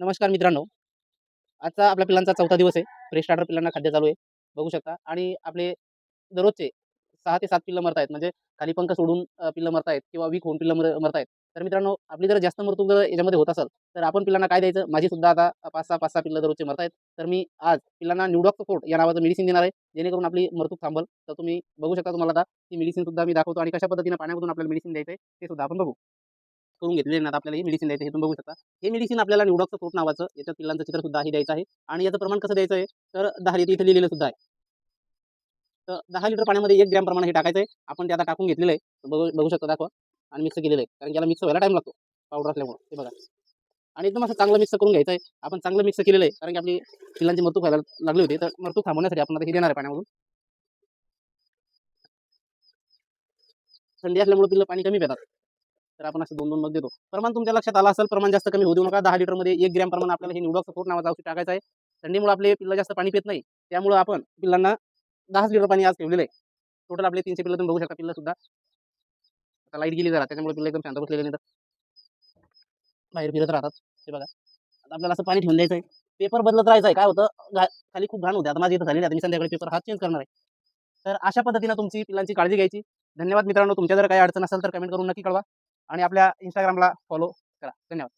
नमस्कार मित्रांनो. आजचा आपल्या पिल्लांचा चौथा दिवस आहे. फ्रेश स्टार्टर पिल्लांना खाद्य चालू आहे. बघू शकता आणि आपले दररोजचे 6 ते 7 पिल्लं मरतायत. म्हणजे खाली पंख सोडून पिल्लं मरतायत किंवा वीक होऊन पिल्लं मरतायत. तर मित्रांनो, आपली जर जास्त मरतूक जर याच्यामध्ये होत असेल, तर आपण पिल्लांना काय द्यायचं? माझी सुद्धा आता 5-6 पिल्लं दररोजचे मरतायत. तर मी आज पिल्लांना न्यूडॉक्स फोर्ट या नावाचं मेडिसिन देणार आहे, जेणेकरून आपली मरतूक थांबल. तर तुम्ही बघू शकता, तुम्हाला आता ती मेडिसिन सुद्धा मी दाखवतो आणि कशा पद्धतीने पाण्यामधून आपल्याला मेडिसिन द्यायचं आहे, ते सुद्धा आपण बघू. करून घेतलेले ना, आता आपल्याला ही मेडिसिन द्यायचं हे तुम्ही बघू शकता. हे मेडिसिन आपल्याला निवडॉक्स फ्रूट नावाचं याच्या पिल्लांचं चित्र सुद्धा हे द्यायचं आहे आणि याचं प्रमाण कसं द्यायचं आहे, तर 10 लिटर इथे लिहिलेलं सुद्धा आहे. तर 10 लिटर पाण्यामध्ये 1 ग्रॅम प्रमाण हे टाकायचं आहे. आपण ते आता टाकून घेतलेलं आहे. बघू शकता, दाखवा. आणि मिक्स केलेलं आहे. कारण याला मिक्स व्हायला टाईम लागतो पावडर असल्यामुळे. हे बघा. आणि एकदम असं चांगलं मिक्स करून घ्यायचं आहे. आपण चांगलं मिक्स केलेलं आहे, कारण की आपली पिल्लांची मरतूक व्हायला लागली होती. तर मरतूक थांबवण्यासाठी आपण आता हे देणार आहे पाण्यामधून. थंडी असल्यामुळे पिल्लं पाणी कमी पितात. तर आपण असं 2-2 मग देतो. प्रमाण तुमच्या लक्षात आलं असेल, प्रमाण जास्त कमी होऊ देऊ नका. 10 लिटरमध्ये 1 ग्रॅम प्रमाण आपल्याला हे निवडॉक्स फोर्ट नावाचं औषध टाकायचं आहे. थंडीमुळे आपले पिल्लं जास्त पाणी पित नाही. त्यामुळं आपण पिल्लांना 10 लिटर पाणी आज ठेवलेलं आहे. टोटल आपले 300 पिल्लं तुम्ही बघू शकता. पिल्लं सुद्धा आता लाईट गेली जरा, त्याच्यामुळे पिल्लं एकदम शांत बसलेले नाही, तर बाहेर फिरत राहतात. हे बघा. आता आपल्याला असं पाणी ठेवून द्यायचं आहे. पेपर बदलत राहायचं आहे. काय होतं, खाली खूप घाण होते. आता माझी इथं झालेली आहे. आता मी संध्याकाळी पेपर हा चेंज करणार आहे. तर अशा पद्धतीनं तुमची पिल्लांची काळजी घ्यायची. धन्यवाद मित्रांनो. तुमच्या जर काही अडचण असेल तर कमेंट करून नक्की कळवा आणि आपल्या Instagramला फॉलो करा. धन्यवाद.